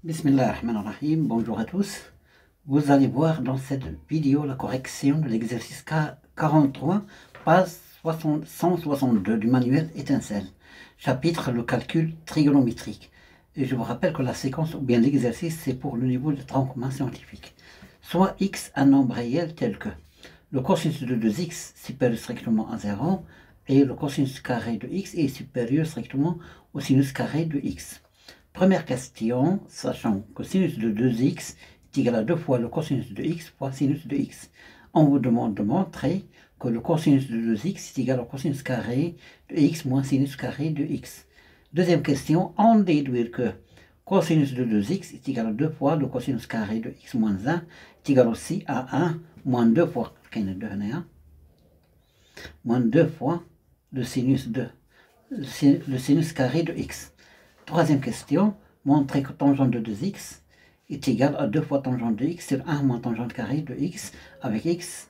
Bismillahirrahmanirrahim, bonjour à tous. Vous allez voir dans cette vidéo la correction de l'exercice 43, page 162 du manuel Étincelle, chapitre le calcul trigonométrique. Et je vous rappelle que la séquence ou bien l'exercice c'est pour le niveau de tronc commun scientifique. Soit x un nombre réel tel que le cosinus de 2x supérieur strictement à 0 et le cosinus carré de x est supérieur strictement au sinus carré de x. Première question, sachant que sinus de 2x est égal à 2 fois le cosinus de x fois sinus de x. On vous demande de montrer que le cosinus de 2x est égal au cosinus carré de x moins sinus carré de x. Deuxième question, on déduit que cosinus de 2x est égal à 2 fois le cosinus carré de x moins 1 est égal aussi à 1 moins 2 fois moins 2 fois le sinus carré de x. Troisième question, montrer que tangente de 2x est égal à 2 fois tangente de x sur 1 moins tangente carré de x avec x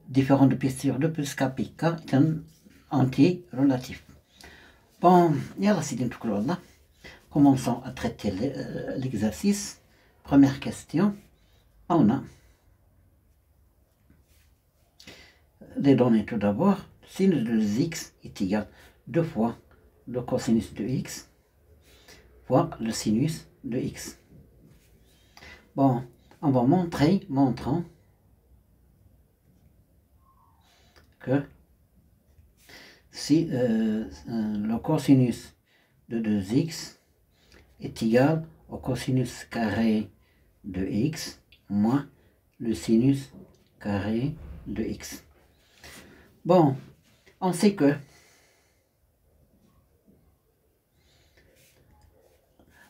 différent de pi sur 2 plus k pi. K est un entier relatif. Bon, يلا سيدي نتوكلوا على الله. Commençons à traiter l'exercice. Première question, on a les données tout d'abord. Sinus de x est égal à 2 fois le cosinus de x fois le sinus de x. Bon, on va montrant que si le cosinus de 2x est égal au cosinus carré de x moins le sinus carré de x. Bon, on sait que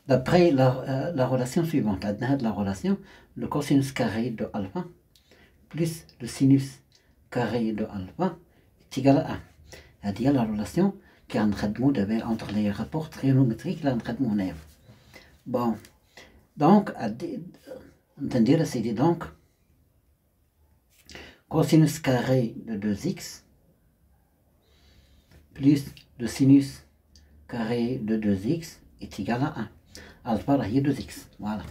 d'après la relation suivante, la relation, le cosinus carré de alpha plus le sinus carré de alpha est égal à 1. C'est-à-dire la relation qui est en traitement entre les rapports trigonométriques et en traitement nerf. Bon, donc, c'est donc cosinus carré de 2x plus le sinus carré de 2x est égal à 1. Alpha est 2x, voilà.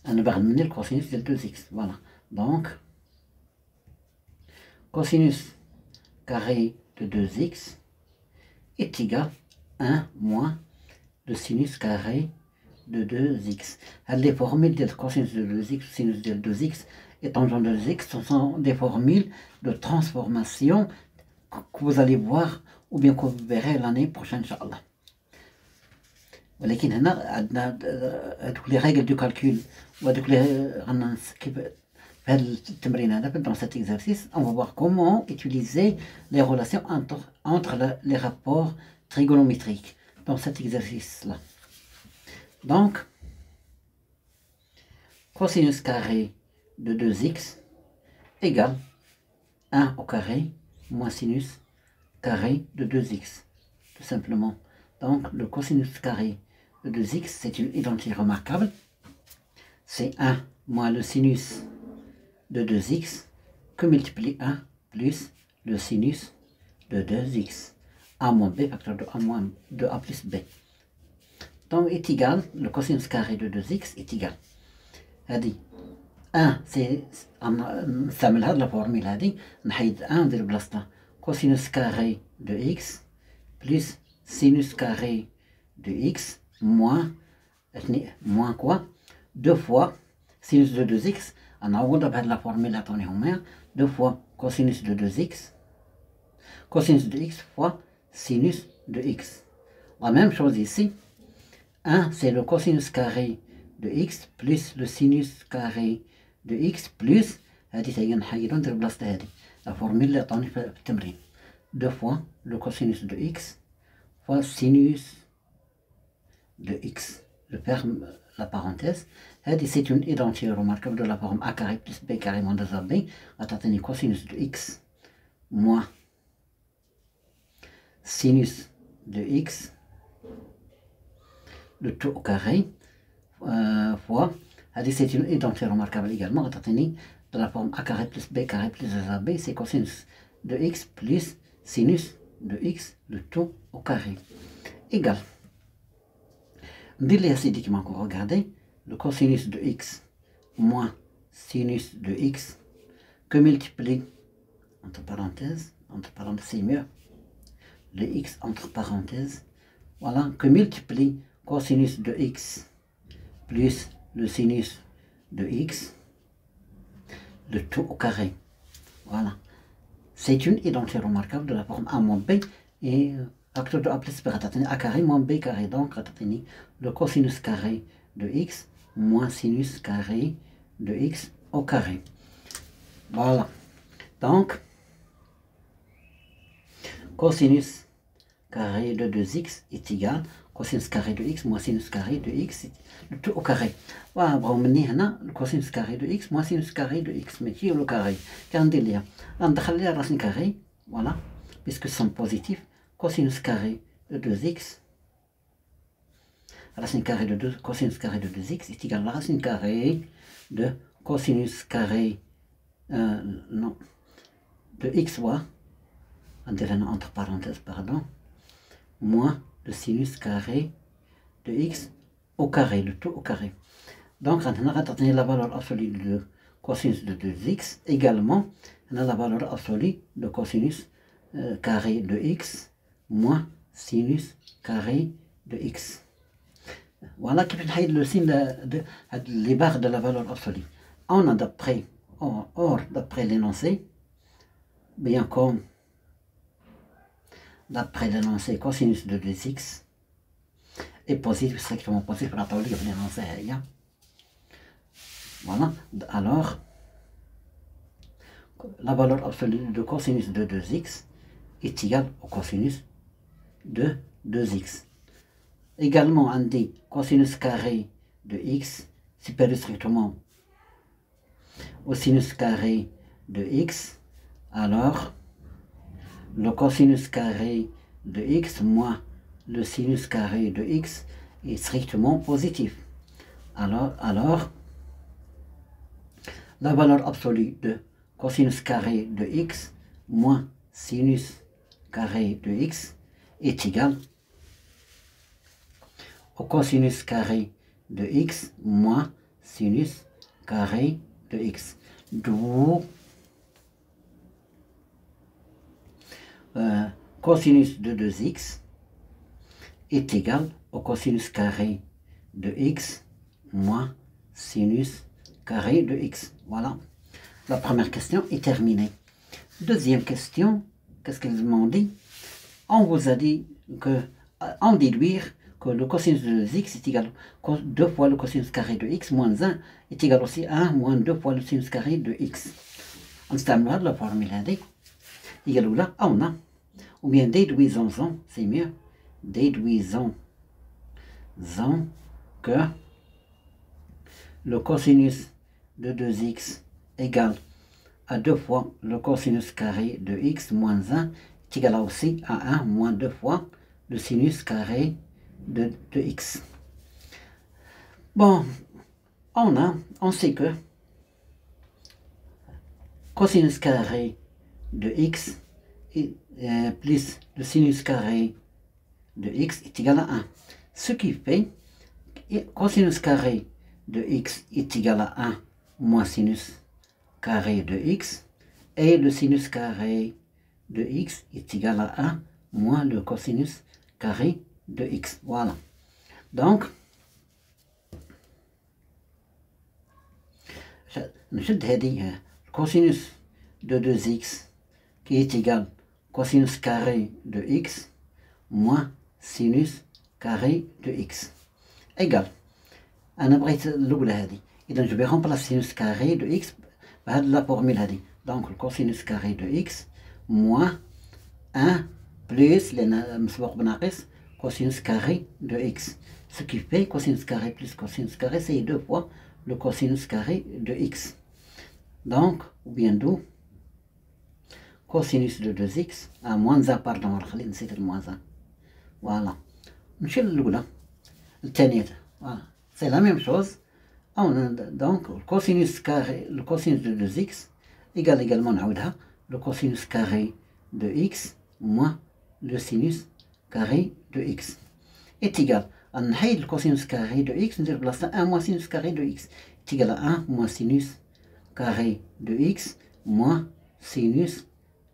On va ramener le cosinus de 2x, voilà. Donc, cosinus carré de 2x est égal à 1 moins le sinus carré de 2x. Les formules de cosinus de 2x, sinus de 2x et tangente de 2x, ce sont des formules de transformation que vous allez voir ou bien que vous verrez l'année prochaine, Inch'Allah. ولكن هنا عندنا هذوك لي ريغل دو كالكول وهذوك لي رانا كيف في هذا التمرين هذا dans cet exercice on va voir comment utiliser les relations entre les rapports trigonométriques dans cet exercice là. Donc cosinus carré de 2x égale 1 au carré moins sinus carré de 2x tout simplement. Donc le cosinus carré de 2x, c'est une identité remarquable. C'est 1 moins le sinus de 2x que multiplie 1 plus le sinus de 2x. A moins b facteur de a moins de a plus b. Donc est égal, le cosinus carré de 2x est égal. هذه 1 c'est نستعمل هذه la formule هذه نحيد 1 ندير بلاصتها cosinus carré de x plus sinus carré de x moins quoi 2 fois sinus de 2x on a بهذه la formule هنا 2 fois cosinus de 2x cosinus de x fois sinus de x. La même chose ici, 1 c'est le cosinus carré de x plus le sinus carré de x plus هذه هي نحيدو ندير بلاصتها هذه la formule اللي عطاني في التمرين 2 fois le cosinus de x fois sinus de x. Je ferme la parenthèse. C'est une identité remarquable de la forme a carré plus b carré moins 2ab. On cosinus de x moins sinus de x, le tout au carré, fois. C'est une identité remarquable également. De la forme a carré plus b carré plus 2ab. C'est cosinus de x plus sinus de x, le tout au carré. Égal. ندير ليها سيدي كيما راكم regardez le cosinus de x moins sinus de x que multiplie entre parenthèses c'est mieux le x entre parenthèses, voilà, que multiplie cosinus de x plus le sinus de x, le tout au carré. Voilà. C'est une identité remarquable de la forme a moins b et facteur de a plus b a carré moins b carré. Donc, le cosinus carré de x moins sinus carré de x au carré. Voilà. Donc, cosinus carré de 2x est égal cosinus carré de x moins sinus carré de x, le tout au carré. Voilà, le cosinus carré de x moins sinus carré de x, mais qui est le carré? Qu'est-ce qu'on dit là? On va la racine carrée, voilà, puisque c'est positif, cosinus carré de 2x, racine carrée de 2, cosinus carré de 2x est égal à la racine carrée de cosinus carré, non, de xy, on dirait entre parenthèses, pardon, moins le sinus carré de x au carré, le tout au carré. Donc, on a retenu la valeur absolue de cosinus de 2x, également, on a la valeur absolue de cosinus carré de x moins sinus carré de x. Voilà qui fait le signe de les barres de la valeur absolue. On a d'après, or d'après l'énoncé, bien comme d'après l'énoncé cosinus de 2x est positif, strictement positif pour la théorie de l'énoncé. Voilà, alors la valeur absolue de cosinus de 2x est égale au cosinus de 2x. Également, on dit cosinus carré de x supérieur strictement au sinus carré de x, alors le cosinus carré de x moins le sinus carré de x est strictement positif. Alors la valeur absolue de cosinus carré de x moins sinus carré de x est égale au cosinus carré de x moins sinus carré de x. D'où cosinus de 2x est égal au cosinus carré de x moins sinus carré de x. Voilà. La première question est terminée. Deuxième question, qu'est-ce qu'ils m'ont dit? On vous a dit que, en déduire que le cosinus de 2x est égal à 2 fois le cosinus carré de x moins 1 est égal aussi à 1 moins 2 fois le sinus carré de x. On s'améliore la formule indique. Égal là, on a. Ou bien déduisons-en, c'est mieux. Déduisons-en que le cosinus de 2x égale à 2 fois le cosinus carré de x moins 1 est égal aussi à 1 moins 2 fois le sinus carré de x. Bon, on sait que cosinus carré de x plus le sinus carré de x est égal à 1. Ce qui fait que cosinus carré de x est égal à 1 moins sinus carré de x et le sinus carré de x est égal à 1 moins le cosinus carré de x. Voilà. Donc, je dis cosinus de 2x qui est égal cosinus carré de x moins sinus carré de x égal. أنا بغيت الأولى هذه، إذا je vais remplacer sinus carré de x بهذه la formule هذه. Donc le cosinus carré de x moins 1 plus لأن مسبوق بناقص cosinus carré de x. Ce qui fait cosinus carré plus cosinus carré, c'est 2 fois le cosinus carré de x. Donc, ou bien d'où cosinus de 2x à moins 1, pardon, نسيت moins 1. Voilà. نمشي للأولى الثانية. Voilà. C'est la même chose. Donc, le cosinus de 2x égale également le cosinus carré de x moins le sinus carré de x est égal نحيد الكوسينوس كاري دو إكس ندير بلاصتها 1 moins sinus carré de x est égal à 1 moins sinus carré de x moins sinus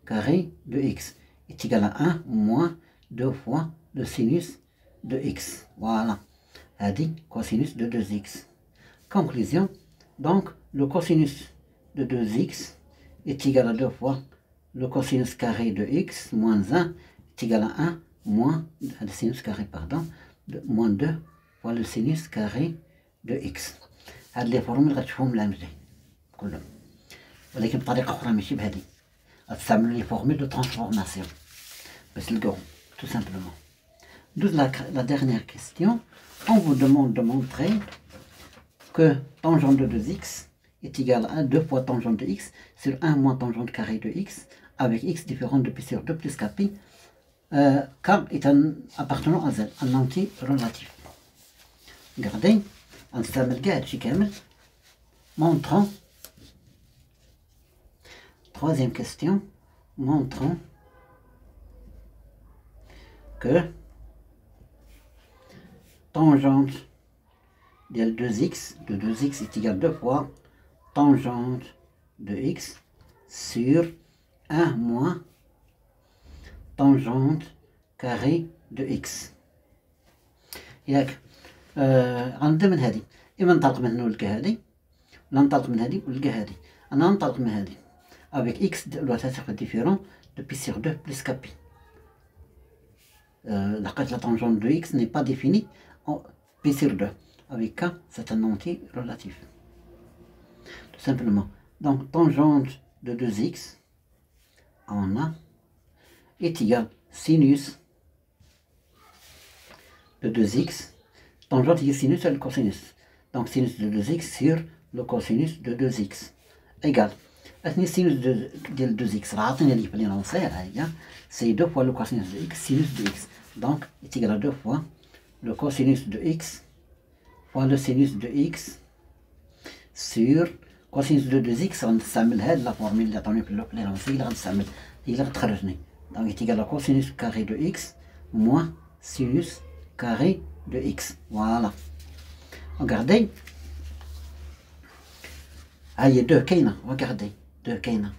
carré de x est égal à 1 moins 2 fois le sinus de x. Voilà. هذه cosinus de 2x. Conclusion. Donc, le cosinus de 2x est égal à 2 fois le cosinus carré de x moins 1 est égal à 1 moins le sinus carré, pardon, moins 2 fois le sinus carré de x. هاد لي فورمول غتشوفهم الامجدي كلهم، ولكن بطريقه اخرى ماشي بهذه. غتستعملوا لي فورمول دو ترانسفورماسيون باش تلقاوهم tout simplement. D'où la dernière question. On vous demande de montrer que tangente de 2x est égal à 2 fois tangente de x sur 1 moins tangente carré de x avec x différent de pi sur 2 plus kpi, k est appartenant à z, un entier relatif. Regardez, on s'amène montrant, troisième question, montrant que tangente de 2x est égal à 2 fois tangente de x sur 1 moins tangente carré de x. ياك غنبدا من هذه، اما ننطلق من هنا ونلقى هذه، ولا ننطلق من هذه ونلقى هذه. انا ننطلق من هذه avec x doit être différent de pi sur 2 plus kpi. La tangente de x n'est pas définie en pi sur 2. Avec k, c'est un entier relatif. Tout simplement. Donc, tangente de 2x en a est égal sinus de 2x. Tangente égale sinus sur le cosinus. Donc, sinus de 2x sur le cosinus de 2x. Égal. Sinus de 2x. C'est 2 fois le cosinus de x, sinus de x. Donc, est égal à 2 fois le cosinus de x fois le sinus de x sur cosinus de 2x. غنستعمل هاد لا فورمول اللي عطاوني في البلانونسي اللي غنستعمل هي اللي غتخرجني. Donc est égal à cosinus carré de x moins sinus carré de x. Voilà. Regardez. ها هي 2 كاينه. Regardez 2 كاينه.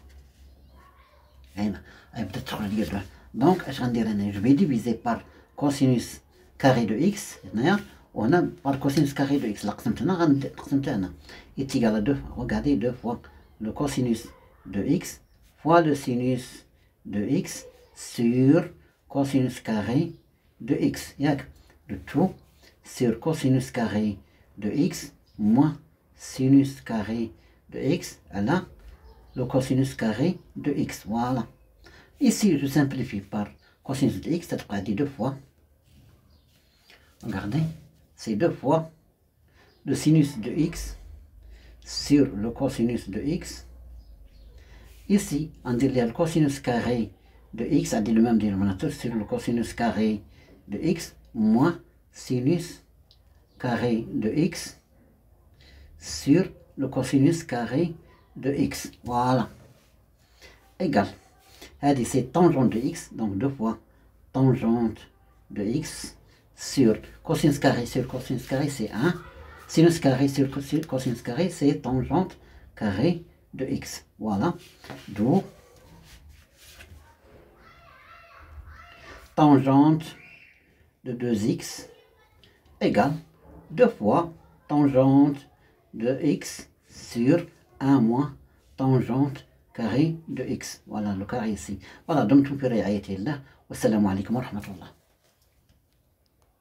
هنا بدات تخرج لي 2. دونك اش غندير انا؟ جو في ديفيزي بار كوسينوس كاري دو اكس هنايا، وهنا بار كوسينوس كاري دو اكس. لا قسمت هنا غنقسمت هنا. est égal à 2. Regardez 2 fois le cosinus de x fois le sinus de x sur cosinus carré de x. ياك le tout sur cosinus carré de x moins sinus carré de x. Là le cosinus carré de x. Voilà. Ici, je simplifie par cosinus de x, ça te dit 2 fois. Regardez, c'est 2 fois le sinus de x sur le cosinus de x. Ici, on dit le cosinus carré de x a dit le même dénominateur sur le cosinus carré de x moins sinus carré de x sur le cosinus carré de x. Voilà. Égal. C'est tangente de x, donc 2 fois tangente de x sur cosinus carré c'est 1. Sinus carré sur cosinus carré c'est tangente carré de x. Voilà. D'où tangente de 2x égale 2 fois tangente de x sur 1 moins tangente carré de x. Voilà le carré ici. Voilà, دمتم في رعاية الله والسلام عليكم ورحمة الله.